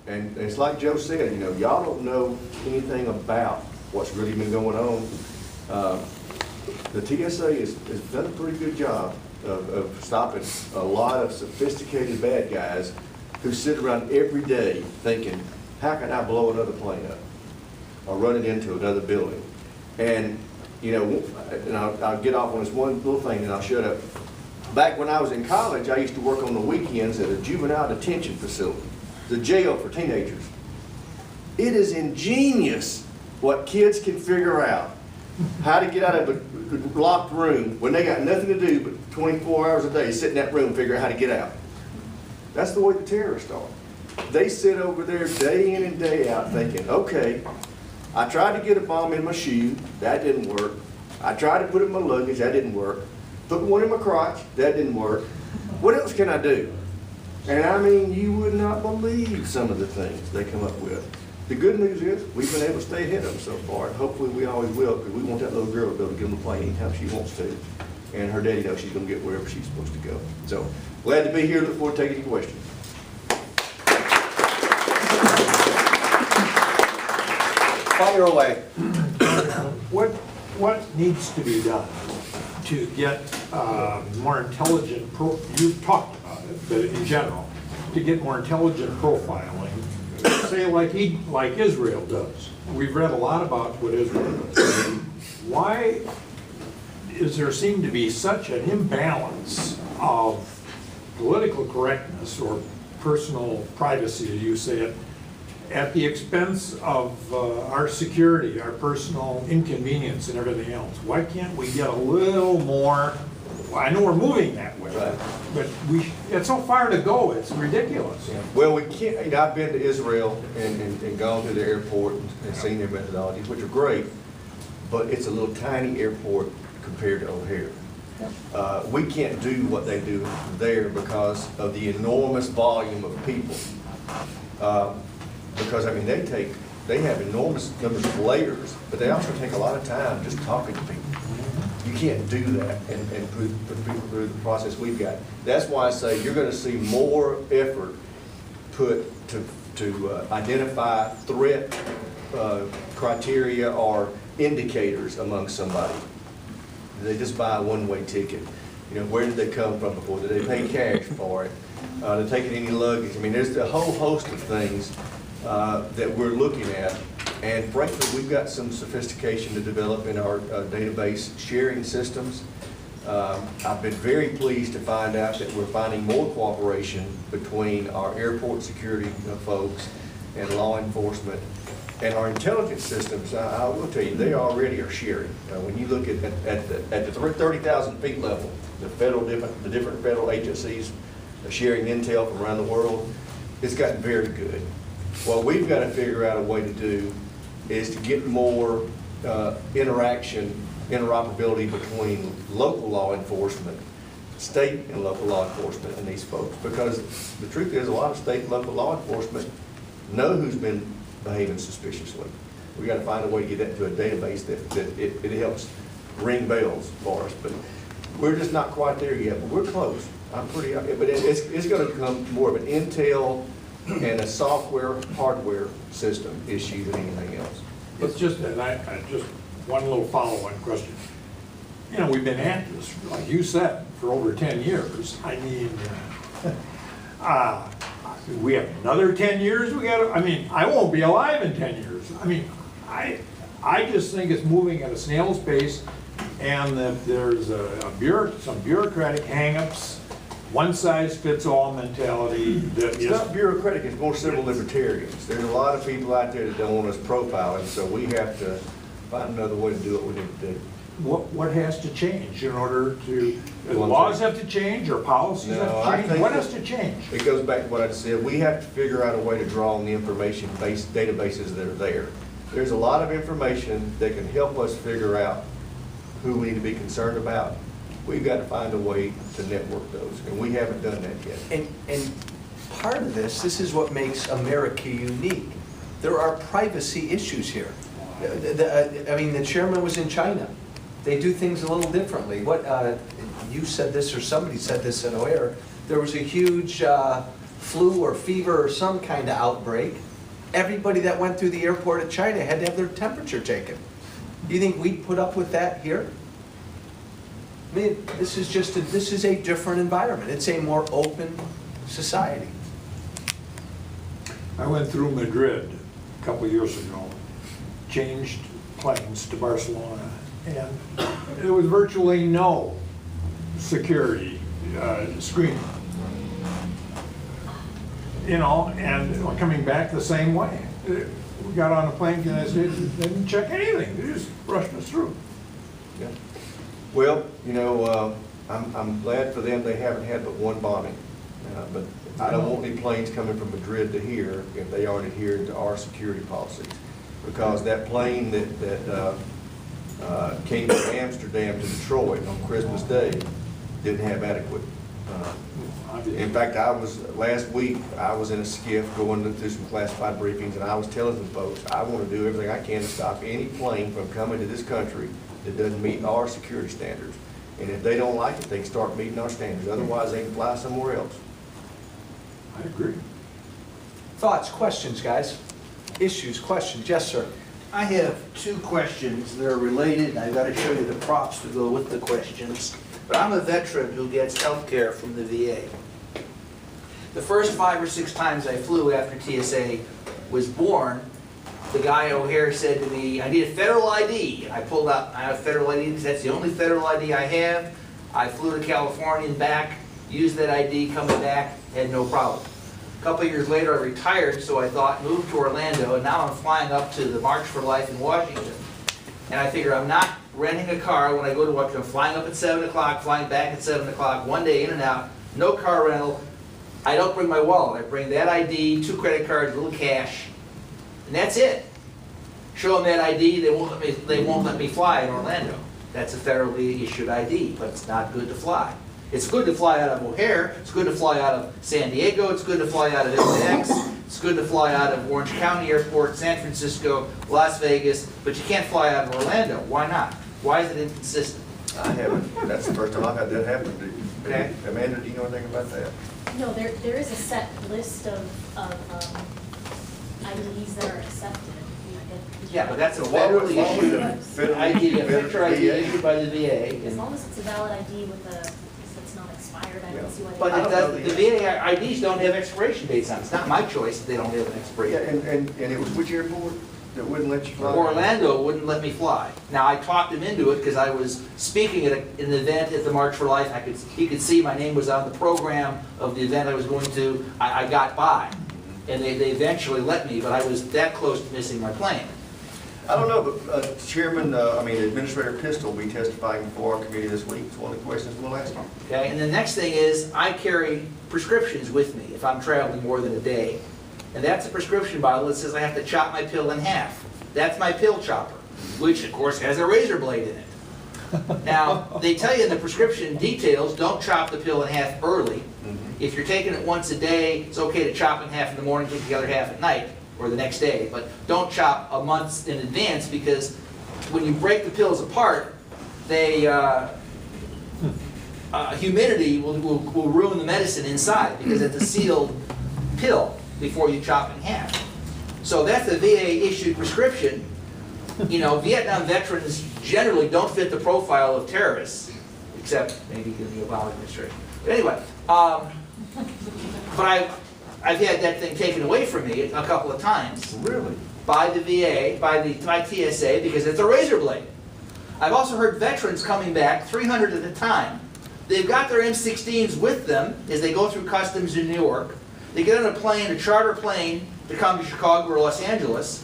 And it's like Joe said, you know, y'all don't know anything about what's really been going on. The TSA has done a pretty good job of stopping a lot of sophisticated bad guys who sit around every day thinking, how can I blow another plane up or run it into another building? And, you know, and I'll get off on this one little thing and I'll shut up. Back when I was in college, I used to work on the weekends at a juvenile detention facility, the jail for teenagers. It is ingenious what kids can figure out, how to get out of a locked room when they got nothing to do but 24 hours a day, sit in that room and figure out how to get out. That's the way the terrorists are. They sit over there day in and day out thinking, okay, I tried to get a bomb in my shoe, that didn't work. I tried to put it in my luggage, that didn't work. Put one in my crotch, that didn't work. What else can I do? And I mean, you would not believe some of the things they come up with. The good news is we've been able to stay ahead of them so far, and hopefully we always will, because we want that little girl to be able to get on the plane anytime she wants to. And her daddy knows she's going to get wherever she's supposed to go. So, glad to be here. Look forward to taking your questions. Fire away. What needs to be done to get more intelligent, you've talked about it, but in general, to get more intelligent profiling, say like Israel does. We've read a lot about what Israel does. Why is there seem to be such an imbalance of political correctness or personal privacy, as you say it, at the expense of our security, our personal inconvenience and everything else? Why can't we get a little more, well, I know we're moving that way, Right. but it's so far to go, it's ridiculous. Yeah. Well, we can't, you know, I've been to Israel and gone to the airport and seen their methodologies, which are great, but it's a little tiny airport compared to O'Hare. We can't do what they do there because of the enormous volume of people. Because, I mean, they have enormous numbers of layers, but they also take a lot of time just talking to people. You can't do that and put people through the process we've got. That's why I say you're going to see more effort put to identify threat criteria or indicators among somebody. They just buy a one-way ticket. You know, where did they come from before? Did they pay cash for it? Did they take any luggage? I mean, there's a whole host of things that we're looking at, and frankly, we've got some sophistication to develop in our database sharing systems. I've been very pleased to find out that we're finding more cooperation between our airport security folks and law enforcement. And our intelligence systems, I will tell you, they already are sharing. When you look at the 30,000 feet level, the different federal agencies are sharing intel from around the world, it's gotten very good. What we've got to figure out a way to do is to get more interoperability between local law enforcement, state and local law enforcement, and these folks. Because the truth is, a lot of state and local law enforcement know who's been behaving suspiciously. We got to find a way to get that into a database that it helps ring bells for us. But we're just not quite there yet. But we're close. I'm pretty. But it's going to become more of an intel and a software hardware system issue than anything else. It's just, and I just one little follow-on question. You know, we've been at this, like you said, for over 10 years. I mean, we have another 10 years. I mean, I won't be alive in 10 years. I mean, I just think it's moving at a snail's pace, and that there's some bureaucratic hang-ups, one-size-fits-all mentality. It's not bureaucratic, it's more civil libertarians. There's a lot of people out there that don't want us profiling, so we have to find another way to do what we need to do. What has to change in order to, laws have to change or policies have to change? What has to change? It goes back to what I just said. We have to figure out a way to draw on the information-based databases that are there. There's a lot of information that can help us figure out who we need to be concerned about. We've got to find a way to network those, and we haven't done that yet. And part of this is what makes America unique. There are privacy issues here. I mean, the chairman was in China. They do things a little differently. What you said this, or somebody said this in O'Hare. There was a huge flu or fever or some kind of outbreak, everybody that went through the airport at China had to have their temperature taken. You think we'd put up with that here? I mean, this is a different environment. It's a more open society. I went through Madrid a couple of years ago, changed planes to Barcelona, and there was virtually no security screening. You know, and coming back the same way. We got on a plane, and they didn't check anything. They just rushed us through. Yeah. Well, you know, I'm glad for them they haven't had but one bombing. But I don't want any planes coming from Madrid to here if they aren't adhering to our security policies. Because that plane that came from Amsterdam to Detroit on Christmas Day didn't have adequate. In fact, last week, I was in a skiff going through some classified briefings, and I was telling the folks, I want to do everything I can to stop any plane from coming to this country that doesn't meet our security standards. And if they don't like it, they can start meeting our standards. Otherwise, they can fly somewhere else. I agree. Thoughts, questions, guys? Issues, questions? Yes, sir. I have two questions that are related, and I've got to show you the props to go with the questions. But I'm a veteran who gets health care from the VA. The first 5 or 6 times I flew after TSA was born, the guy O'Hare said to me, I need a federal ID. I pulled out, I have a federal ID because that's the only federal ID I have. I flew to California and back, used that ID, coming back, had no problem. A couple of years later, I retired, so I thought, moved to Orlando, and now I'm flying up to the March for Life in Washington. And I figure I'm not renting a car when I go to Washington. I'm flying up at 7 o'clock, flying back at 7 o'clock, one day in and out, no car rental. I don't bring my wallet. I bring that ID, 2 credit cards, a little cash, and that's it. Show them that ID, they won't let me fly in Orlando. That's a federally issued ID, but it's not good to fly. It's good to fly out of O'Hare, it's good to fly out of San Diego, it's good to fly out of LAX, it's good to fly out of Orange County Airport, San Francisco, Las Vegas, but you can't fly out of Orlando. Why not? Why is it inconsistent? I haven't. That's the first time I've had that happen. Okay. Amanda, do you know anything about that? No, there is a set list of IDs that are accepted. Yeah, but that's a What was- federally what was issued the federally ID, a issued picture ID VA? issued by the VA. As and- long as it's a valid ID with that's not expired, I don't see why. But they it does, the VA IDs don't have expiration dates on it. It's not my choice that they don't have an Yeah, expiration. and it was which airport that wouldn't let you fly? Orlando wouldn't let me fly. Now, I talked him into it because I was speaking at an event at the March for Life. He could see my name was on the program of the event I was going to. I got by, and they eventually let me, but I was that close to missing my plane. I don't know, but Administrator Pistol will be testifying before our committee this week. It's one of the questions we'll ask him. Okay, and the next thing is, I carry prescriptions with me if I'm traveling more than a day. And that's a prescription bottle that says I have to chop my pill in half. That's my pill chopper, which of course has a razor blade in it. Now, they tell you in the prescription details, don't chop the pill in half early. If you're taking it once a day, it's okay to chop in half in the morning, take the other half at night or the next day. But don't chop a month in advance, because when you break the pills apart, they humidity will ruin the medicine inside, because it's a sealed pill before you chop in half. So that's the VA issued prescription. You know, Vietnam veterans generally don't fit the profile of terrorists, except maybe in the Obama administration. But anyway, but I've had that thing taken away from me a couple of times. Really? By the VA, by TSA, because it's a razor blade. I've also heard veterans coming back, 300 at a time. They've got their M16s with them as they go through customs in New York. They get on a plane, a charter plane, to come to Chicago or Los Angeles.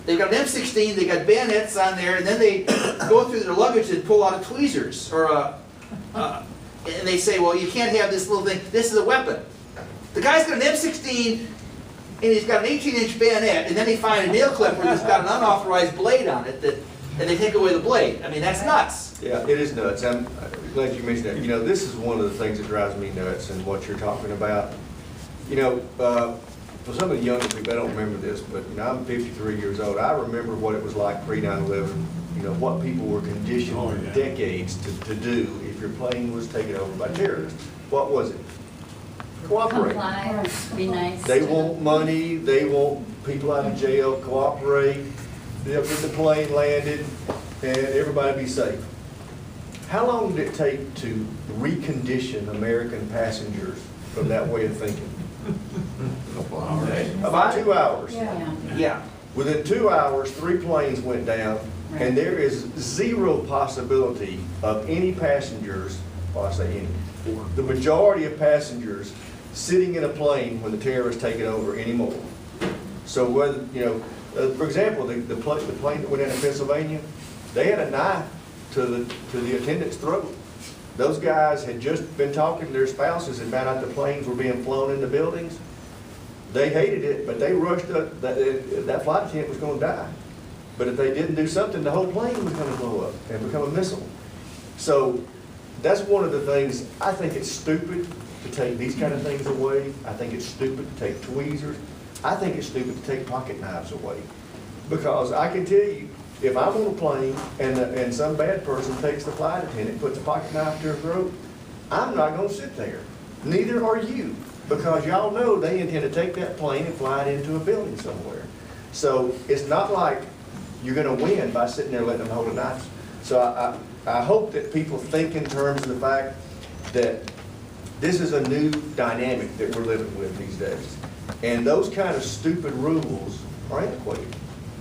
They've got an M16, they got bayonets on there, and then they go through their luggage and pull out a tweezers, or and they say, well, you can't have this little thing, this is a weapon. The guy's got an M16, and he's got an 18-inch bayonet, and then they find a nail clipper that's got an unauthorized blade on it, and they take away the blade. I mean, that's nuts. Yeah, it is nuts. I'm glad you mentioned that. You know, this is one of the things that drives me nuts, and what you're talking about. You know, for some of the younger people, I don't remember this, but you know, I'm 53 years old. I remember what it was like pre-9/11. You know, what people were conditioned for decades to do if your plane was taken over by terrorists. What was it? cooperate. Comply, be nice. They want money, they want people out of jail, cooperate, they'll get the plane landed, and everybody be safe. How long did it take to recondition American passengers from that way of thinking? About 2 hours. Yeah. Yeah. Within 2 hours, 3 planes went down, Right. and there is zero possibility of any passengers, well, I say any, the majority of passengers sitting in a plane when the terrorists take it over anymore. So whether, you know, for example, the plane that went into Pennsylvania, they had a knife to the attendant's throat. Those guys had just been talking to their spouses and found out the planes were being flown into buildings. They hated it, but they rushed up, that flight attendant was gonna die. But if they didn't do something, the whole plane was gonna blow up and become a missile. So that's one of the things, I think it's stupid to take these kind of things away. I think it's stupid to take tweezers. I think it's stupid to take pocket knives away. Because I can tell you, if I'm on a plane and some bad person takes the flight attendant, puts a pocket knife to her throat, I'm not gonna sit there. Neither are you. Because y'all know they intend to take that plane and fly it into a building somewhere. So it's not like you're gonna win by sitting there letting them hold a knife. So I hope that people think in terms of the fact that this is a new dynamic that we're living with these days. And those kind of stupid rules are antiquated.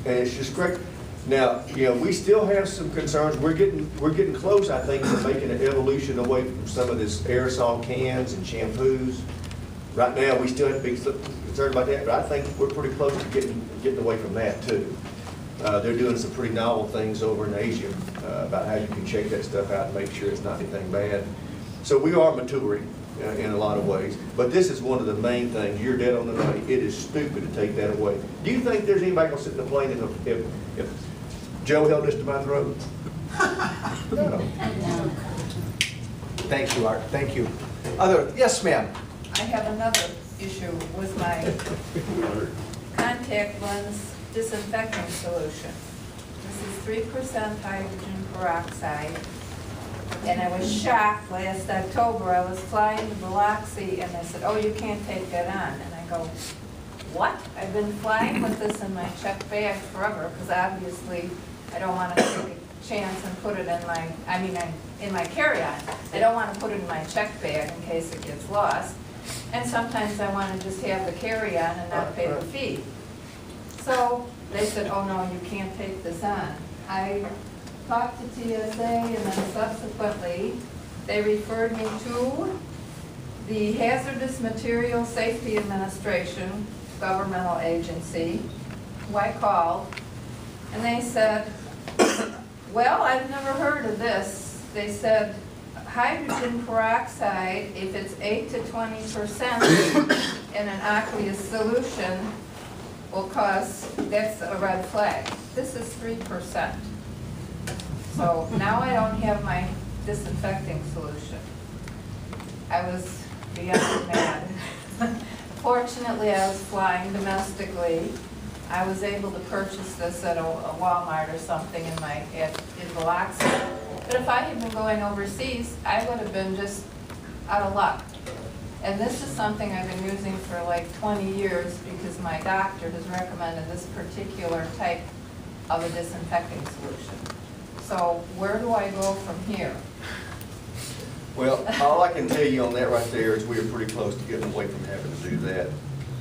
And it's just great. Now, you know, we still have some concerns. We're getting close, I think, to making an evolution away from some of this aerosol cans and shampoos. Right now, we still have to be concerned about that, but I think we're pretty close to getting away from that too. They're doing some pretty novel things over in Asia about how you can check that stuff out and make sure it's not anything bad. So we are maturing in a lot of ways, but this is one of the main things. You're dead on the money. It is stupid to take that away. Do you think there's anybody gonna sit in the plane if Joe held this to my throat? No. No. Thank you, Art, thank you. Yes, ma'am. I have another issue with my contact lens disinfecting solution. This is 3% hydrogen peroxide. And I was shocked last October. I was flying to Biloxi and they said, oh, you can't take that on. And I go, what? I've been flying with this in my check bag forever because obviously I don't want to take a chance and put it in my, in my carry-on. I don't want to put it in my check bag in case it gets lost. And sometimes I want to just have the carry-on and not pay the fee. So they said, oh no, you can't take this on. I talked to TSA and then subsequently they referred me to the Hazardous Materials Safety Administration, governmental agency, who I called, and they said, well, I've never heard of this. They said, hydrogen peroxide, if it's 8 to 20% in an aqueous solution, will cause, that's a red flag. This is 3%. So now I don't have my disinfecting solution. I was beyond mad. Fortunately, I was flying domestically. I was able to purchase this at a Walmart or something in Biloxi. But if I had been going overseas, I would have been just out of luck. And this is something I've been using for like 20 years because my doctor has recommended this particular type of a disinfecting solution. So where do I go from here? Well, all I can tell you on that right there is we are pretty close to getting away from having to do that.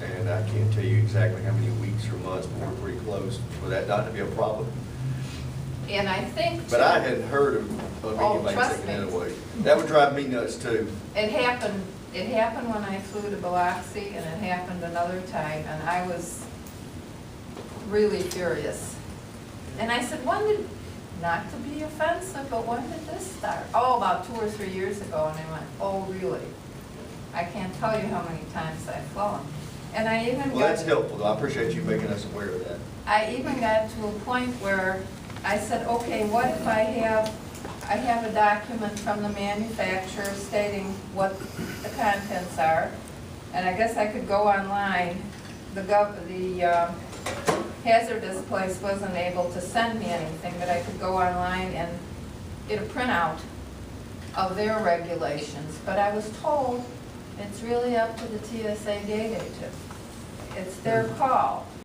And I can't tell you exactly how many weeks or months, but we're pretty close for that not to be a problem. And I think But I hadn't heard of anybody trust taking me. that away. That would drive me nuts too. it happened when I flew to Biloxi, and it happened another time, and I was really furious. And I said, not to be offensive, but when did this start? Oh, about 2 or 3 years ago, and I went, oh, really? I can't tell you how many times I've flown. And I even Well, that's helpful, though. I appreciate you making us aware of that. I even got to a point where I said, okay, what if I have a document from the manufacturer stating what the contents are, and I guess I could go online. The hazardous place wasn't able to send me anything, but I could go online and get a printout of their regulations. But I was told It's really up to the TSA gate agent. It's their call.